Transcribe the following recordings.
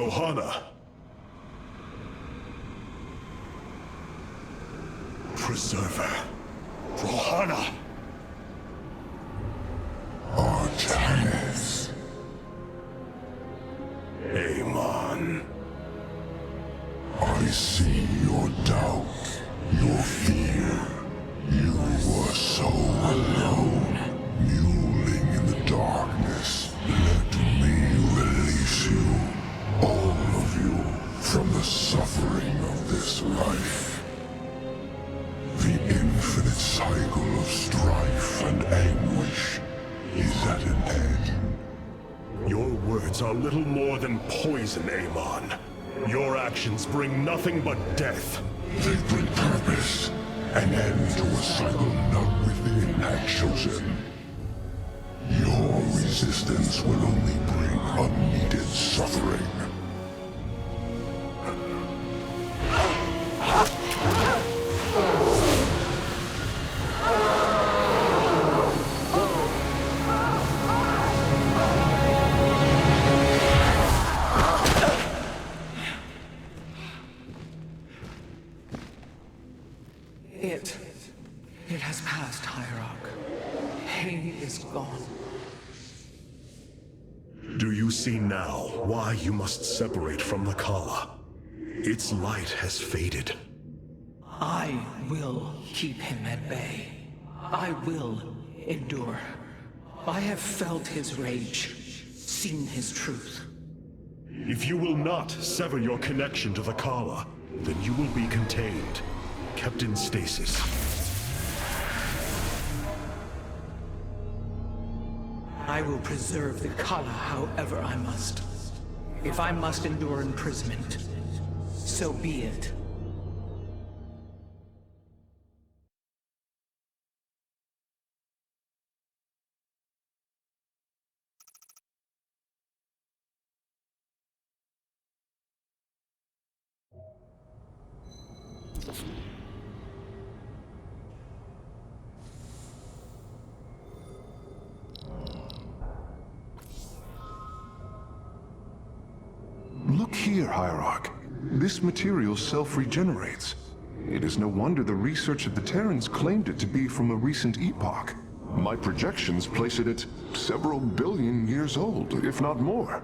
Ohana. Preserver. Ohana. Artanis. Amon. I see your doubt, your fear. You were so alone, mewling in the darkness. Let me release you, all of you, from the suffering of this life. The infinite cycle of strife and anguish is at an end. Your words are little more than poison, Amon. Your actions bring nothing but death. They bring purpose, an end to a cycle none within had chosen. Your resistance will only bring unneeded suffering. It has passed, Hierarch. Pain is gone. Do you see now why you must separate from the Kala? Its light has faded. I will keep him at bay. I will endure. I have felt his rage, seen his truth. If you will not sever your connection to the Kala, then you will be contained, kept in stasis. I will preserve the Kala however I must. If I must endure imprisonment, so be it. Look here, Hierarch. This material self-regenerates. It is no wonder the research of the Terrans claimed it to be from a recent epoch. My projections place it at several billion years old, if not more.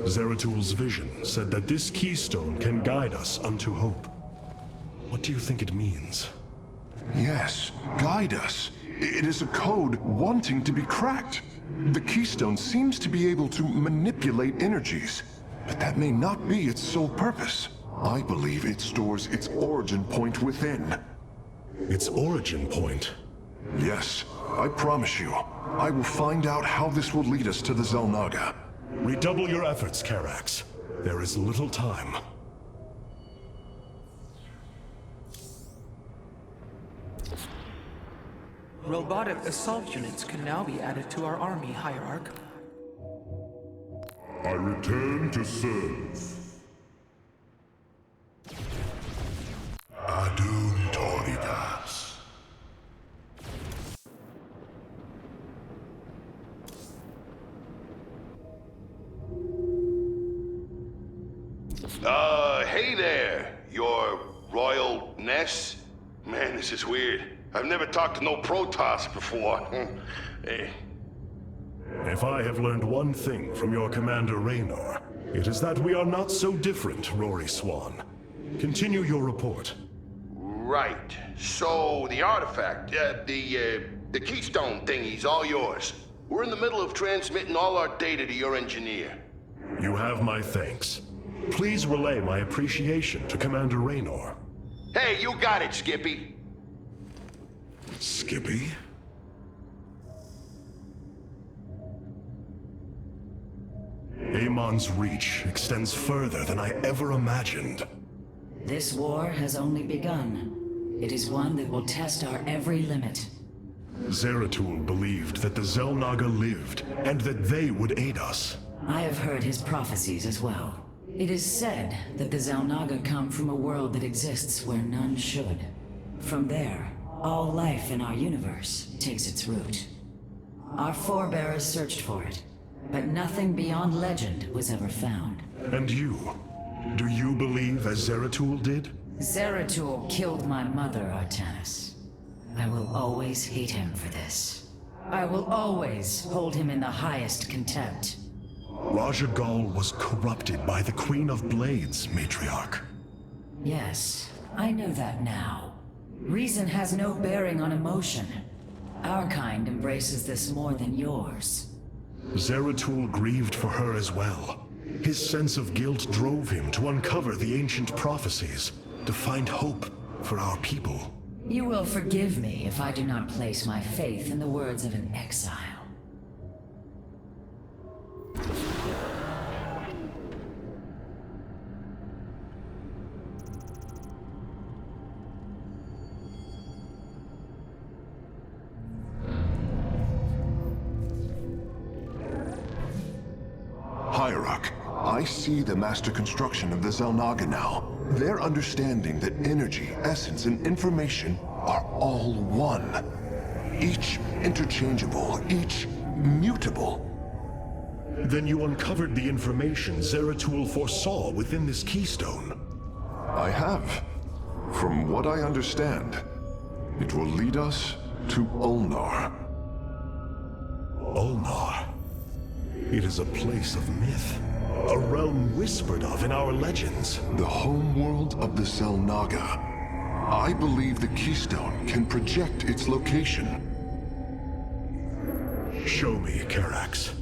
Zeratul's vision said that this keystone can guide us unto hope. What do you think it means? Yes, guide us. It is a code wanting to be cracked. The keystone seems to be able to manipulate energies, but that may not be its sole purpose. I believe it stores its origin point within. Its origin point? Yes, I promise you. I will find out how this will lead us to the xel'naga. Redouble your efforts, Karax. There is little time. Robotic assault units can now be added to our army, Hierarch. I return to serve. Adun Toridas. Hey there, your royal ness? Man, this is weird. I've never talked to no Protoss before. Hey. If I have learned one thing from your commander Raynor, it is that we are not so different, Rory Swan. Continue your report. Right. So, the artifact, the Keystone thingy's all yours. We're in the middle of transmitting all our data to your engineer. You have my thanks. Please relay my appreciation to Commander Raynor. Hey, you got it, Skippy. Skippy? Amon's reach extends further than I ever imagined. This war has only begun. It is one that will test our every limit. Zeratul believed that the xel'naga lived, and that they would aid us. I have heard his prophecies as well. It is said that the xel'naga come from a world that exists where none should. From there, all life in our universe takes its root. Our forebears searched for it, but nothing beyond legend was ever found. And you? Do you believe as Zeratul did? Zeratul killed my mother, Artanis. I will always hate him for this. I will always hold him in the highest contempt. Raja Gal was corrupted by the Queen of Blades, Matriarch. Yes, I know that now. Reason has no bearing on emotion. Our kind embraces this more than yours. Zeratul grieved for her as well. His sense of guilt drove him to uncover the ancient prophecies, to find hope for our people. You will forgive me if I do not place my faith in the words of an exile. Hierarch, I see the master construction of the xel'naga now. Their understanding that energy, essence, and information are all one. Each interchangeable, each mutable. Then you uncovered the information Zeratul foresaw within this Keystone. I have. From what I understand, it will lead us to Ulnar. Ulnar. It is a place of myth. A realm whispered of in our legends. The homeworld of the xel'naga. I believe the Keystone can project its location. Show me, Karax.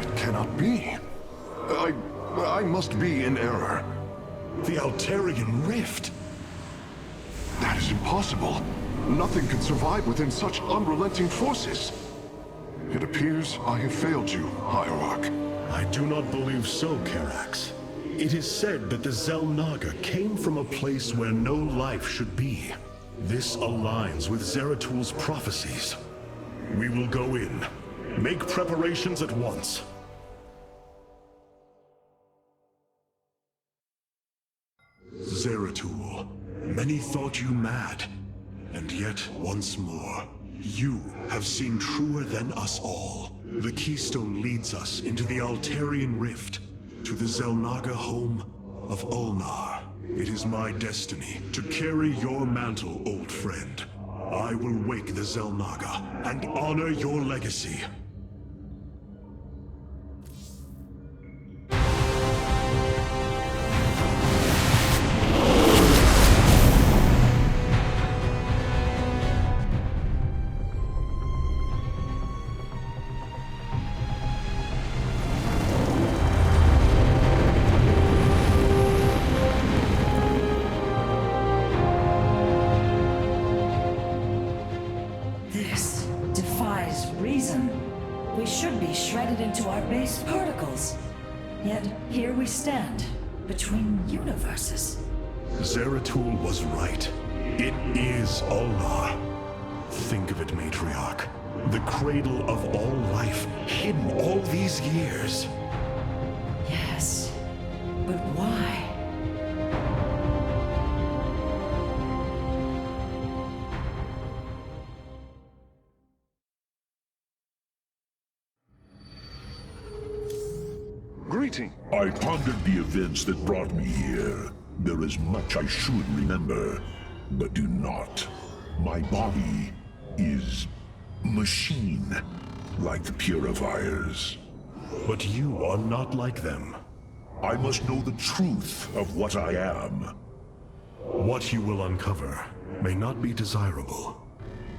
It cannot be. I must be in error. The Altarian Rift. That is impossible. Nothing can survive within such unrelenting forces. It appears I have failed you, Hierarch. I do not believe so, Karax. It is said that the xel'naga came from a place where no life should be. This aligns with Zeratul's prophecies. We will go in. Make preparations at once. Zeratul, many thought you mad. And yet, once more, you have seen truer than us all. The Keystone leads us into the Altarian Rift, to the xel'naga home of Ulnar. It is my destiny to carry your mantle, old friend. I will wake the xel'naga and honor your legacy. Stand between universes. Zeratul was right. It is Ulnar. Think of it, Matriarch. The cradle of all life, hidden all these years. Yes, but why? Greeting. I pondered the events that brought me here. There is much I should remember, but do not. My body is machine, like the purifiers. But you are not like them. I must know the truth of what I am. What you will uncover may not be desirable.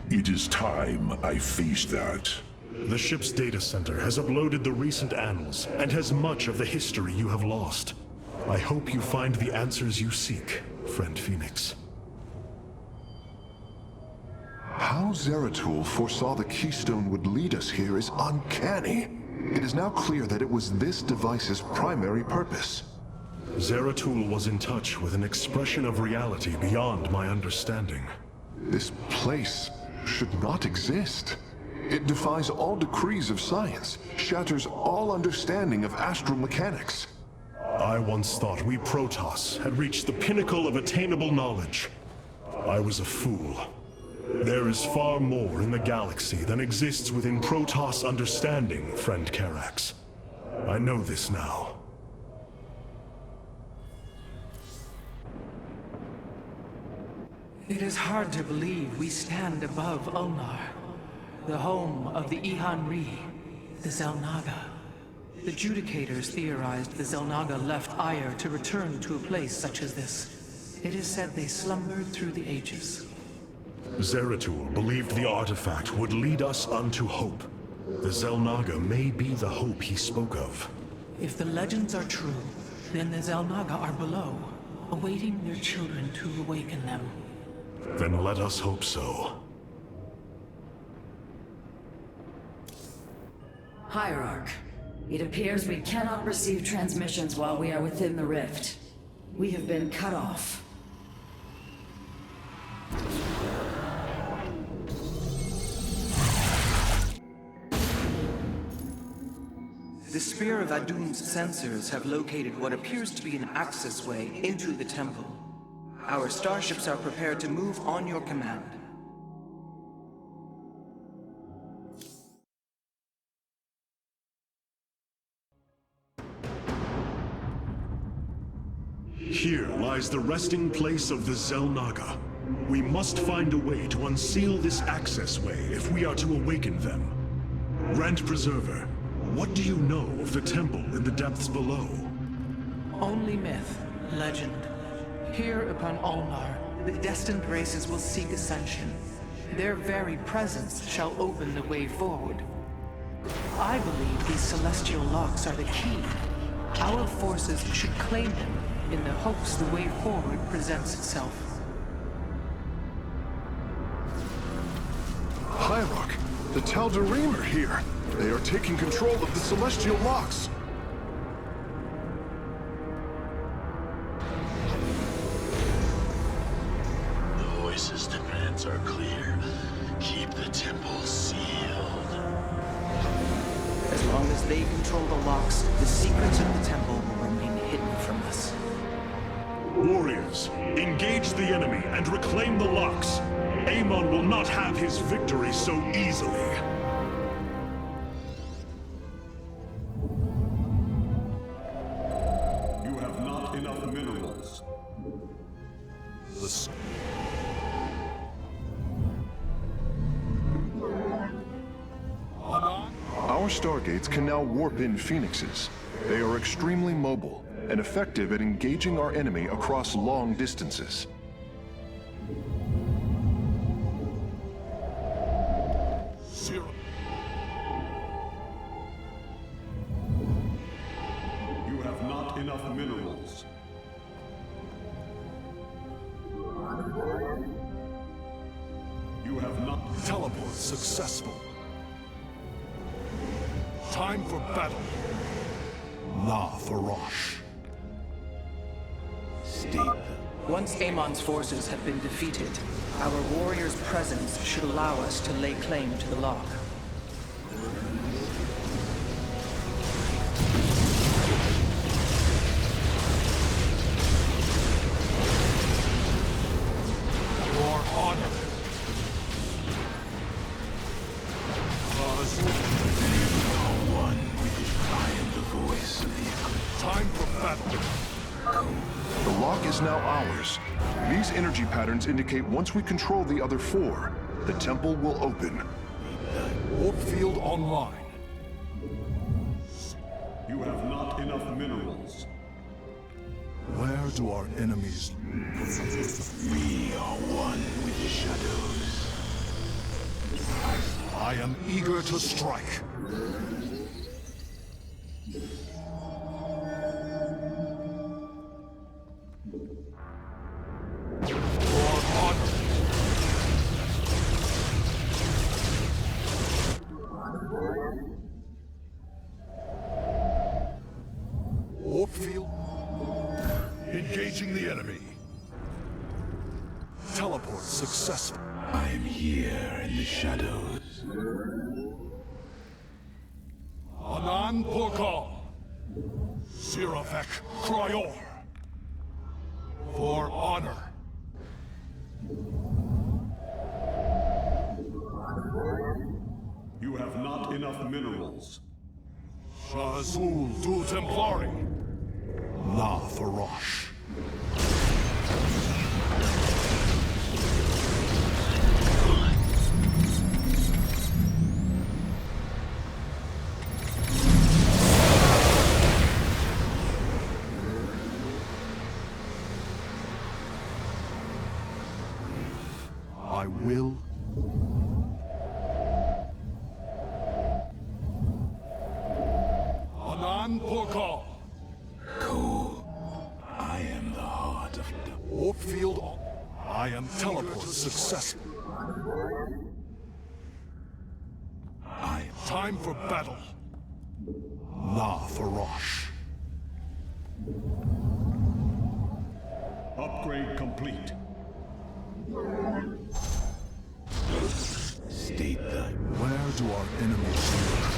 It is time I face that. The ship's data center has uploaded the recent annals and has much of the history you have lost. I hope you find the answers you seek, friend Phoenix. How Zeratul foresaw the Keystone would lead us here is uncanny. It is now clear that it was this device's primary purpose. Zeratul was in touch with an expression of reality beyond my understanding. This place should not exist. It defies all decrees of science, shatters all understanding of astral mechanics. I once thought we Protoss had reached the pinnacle of attainable knowledge. I was a fool. There is far more in the galaxy than exists within Protoss understanding, friend Karax. I know this now. It is hard to believe we stand above Ulnar, the home of the Ihan-Ri, the xel'naga. The Judicators theorized the xel'naga left Ire to return to a place such as this. It is said they slumbered through the ages. Zeratul believed the artifact would lead us unto hope. The xel'naga may be the hope he spoke of. If the legends are true, then the xel'naga are below, awaiting their children to awaken them. Then let us hope so. Hierarch, it appears we cannot receive transmissions while we are within the rift. We have been cut off. The Spear of Adun's sensors have located what appears to be an access way into the temple. Our starships are prepared to move on your command. Here lies the resting place of the xel'naga. We must find a way to unseal this access way if we are to awaken them. Grand Preserver, what do you know of the temple in the depths below? Only myth, legend. Here upon Ulnar, the destined races will seek ascension. Their very presence shall open the way forward. I believe these celestial locks are the key. Our forces should claim them in the hopes the way forward presents itself. Hierarch, the Tal'Darim are here. They are taking control of the celestial locks. The voices' demands are clear. Keep the temple sealed. As long as they control the locks, the secrets of the temple will remain hidden from us. Warriors, engage the enemy and reclaim the locks. Amon will not have his victory so easily. You have not enough minerals. Our stargates can now warp in phoenixes. They are extremely mobile and effective at engaging our enemy across long distances. You have not enough minerals. You have not... Teleport successful. Time for battle. La Farosh. Once Amon's forces have been defeated, our warriors' presence should allow us to lay claim to the lock. For honor. One with I am the voice of the eclipse. Time for battle. The lock is now ours. These energy patterns indicate once we control the other four, the temple will open. Warp field online. You have not enough minerals. Where do our enemies... We are one with the shadows. I am eager to strike. For honor. Warp field. Engaging the enemy. Teleport successful. I am here in the shadows. Anan Korhal. Sirafek Kryor. For honor. You have not enough minerals. Shazul Du Templari. La Farosh. I will. Anan Korhal. Cool. I am the heart of the warp field. I am teleport successful. Time for battle. La Farosh. Upgrade complete. State that. Where do our enemies lurk?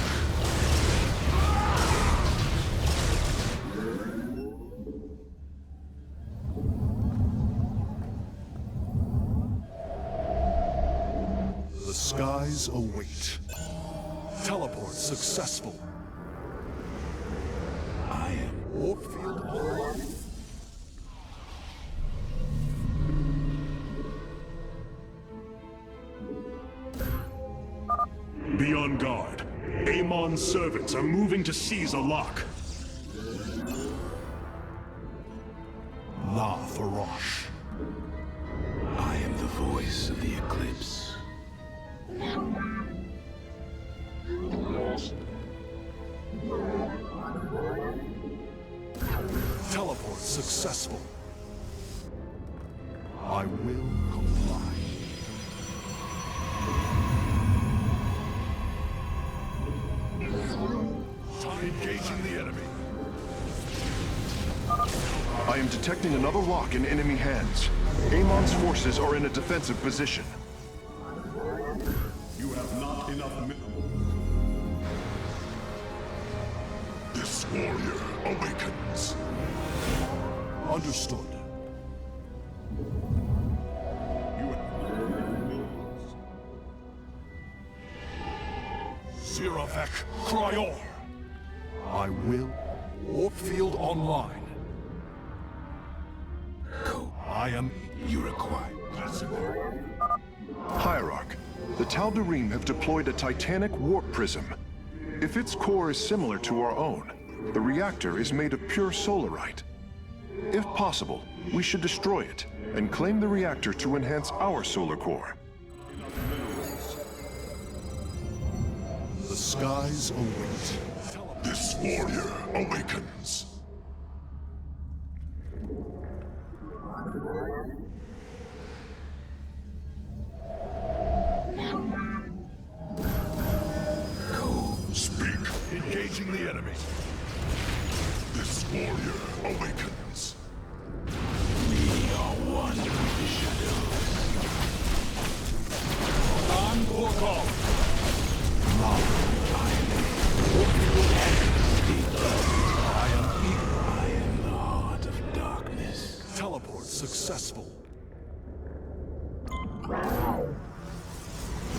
The skies await. Teleport successful. I am Warpfield Online. Be on guard. Amon's servants are moving to seize a lock. La Farosh. I am the voice of the Eclipse. Teleport successful. I will comply. Engaging the enemy. I am detecting another lock in enemy hands. Amon's forces are in a defensive position. You have not enough minerals. This warrior awakens. Understood. You have minerals. Sirafek Kryor. I will. Warpfield online. I am. You require. Hierarch, the Tal'Darim have deployed a titanic warp prism. If its core is similar to our own, the reactor is made of pure solarite. If possible, we should destroy it and claim the reactor to enhance our solar core. The skies await. This warrior awakens. Speak. Engaging the enemy. This warrior awakens. We are one with the shadows. Non-Korhal. I am the heart of darkness. Teleport successful.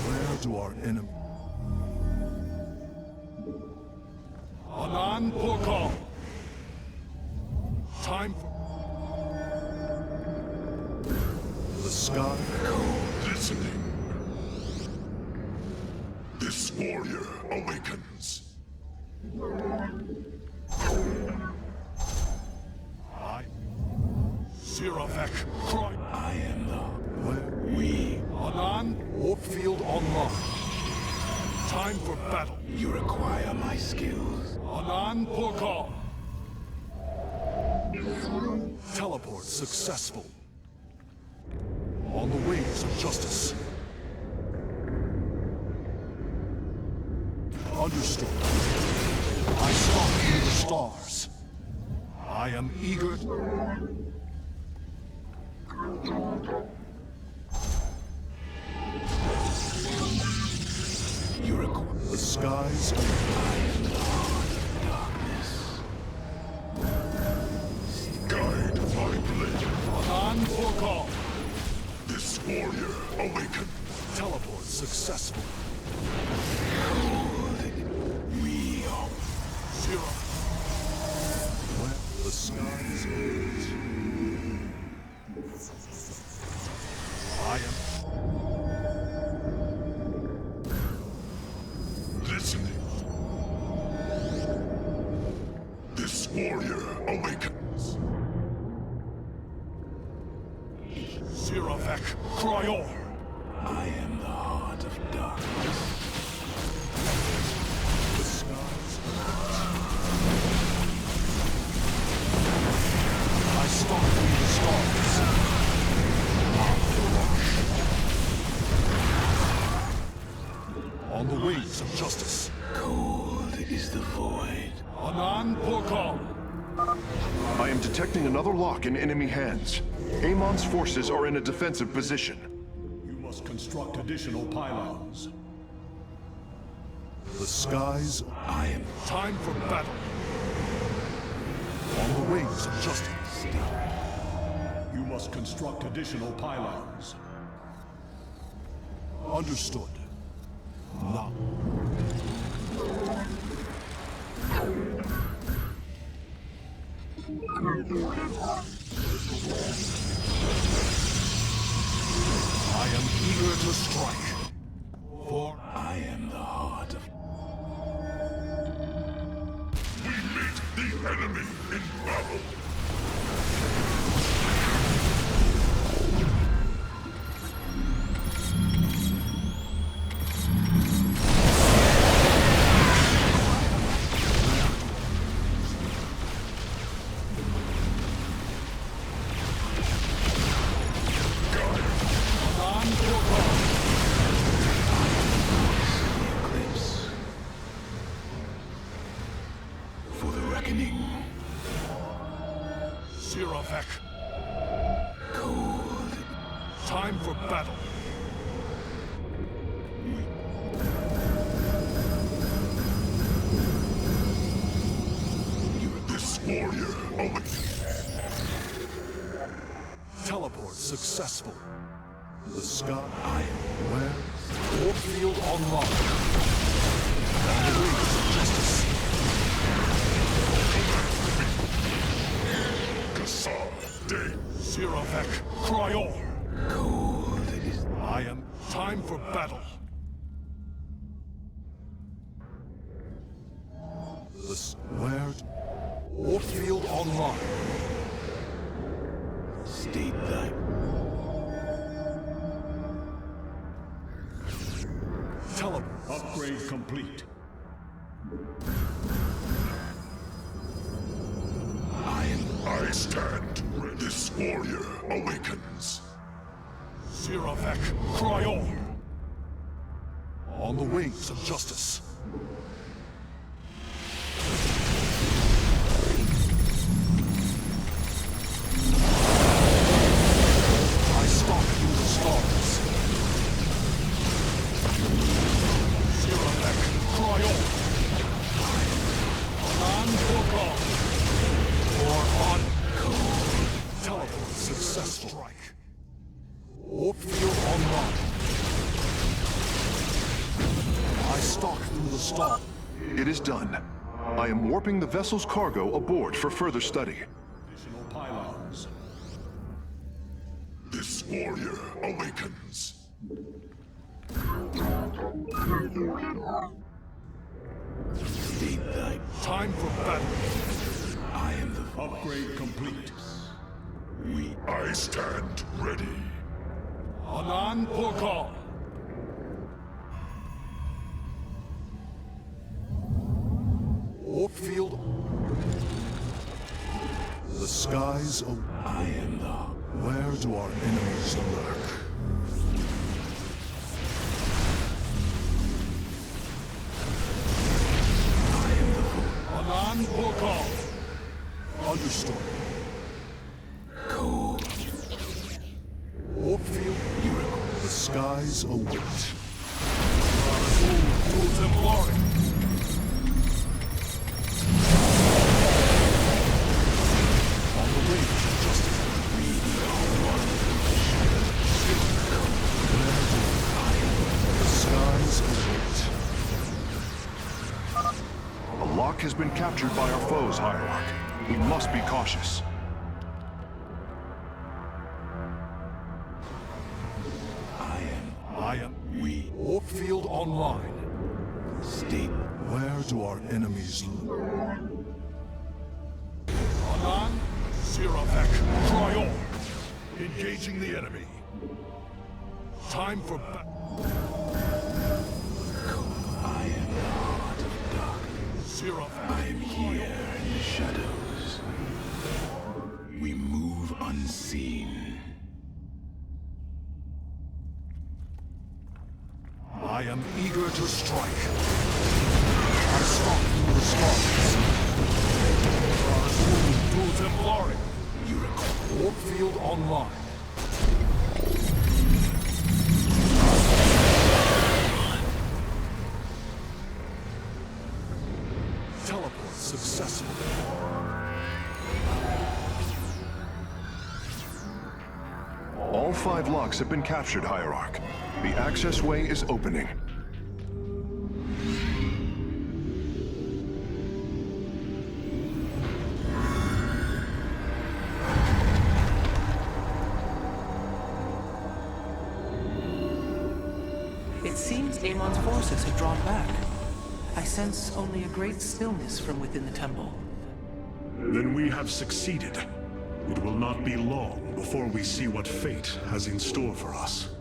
Where do our enemies? Anan Korhal. Time for the sky. Listening. This warrior awakens. Sirafek Cry. I am the. Where? We. Anan, Warpfield online. Time for battle. You require my skills. Anan Korhal. Teleport successful. On the wings of justice. Understood. I stalk through the stars. I am eager. You require the skies. I am the heart of warrior awaken. Teleport successful. Real. Zero. Where the skies meet. I am. Listening. This warrior awakens. Ziravek Kryor. I am the heart of darkness. The skies I stalk through the stars. On the wings of justice. Cold is the void. Anan Korhal. I am detecting another lock in enemy hands. Amon's forces are in a defensive position. You must construct additional pylons. The skies. I am Time for battle. On the wings of justice. You must construct additional pylons. Understood. Now. I am eager to strike. For I am the heart of... we meet the enemy in battle. For the reckoning. Ziravek. Cold. Time for battle. This warrior awakens. Teleport successful. The sky. I am where? Warfield online. On the wings of justice. Kassar. Day. Ziravek Kryor. Cold is... I am. Time for battle. Where? Warfield online. State thy... Teleport. Upgrade complete. I stand. This warrior awakens. Ziravek Kryor. On the wings of justice. I stalk through the stars. Ziravek Kryor. On Korhal. Or on teleport successful. Strike. Warfield online. I stalk through the stars. It is done. I am warping the vessel's cargo aboard for further study. Additional pylons. This warrior awakens. State thy... Time for battle. I am the... Upgrade complete. I stand ready. Anan Korhal. Warfield. The skies of... I am the... Where do our enemies lurk? Anan Korhal. Understood. Cold. Warfield. The skies await. Templar. On the wings of justice. has been captured by our foes, Hierarch. We must be cautious. We Warfield online. State, where do our enemies lurk? Anan, Siravek, Trior. Engaging the enemy. Time for I am the heart of darkness. Siravek. I am here in the shadows. We move unseen. I am eager to strike. I soften the stars. To Templari. You recall Warfield online. Teleport successful. All 5 locks have been captured, Hierarch. The access way is opening. It seems Amon's forces have drawn back. I sense only a great stillness from within the temple. Then we have succeeded. It will not be long before we see what fate has in store for us.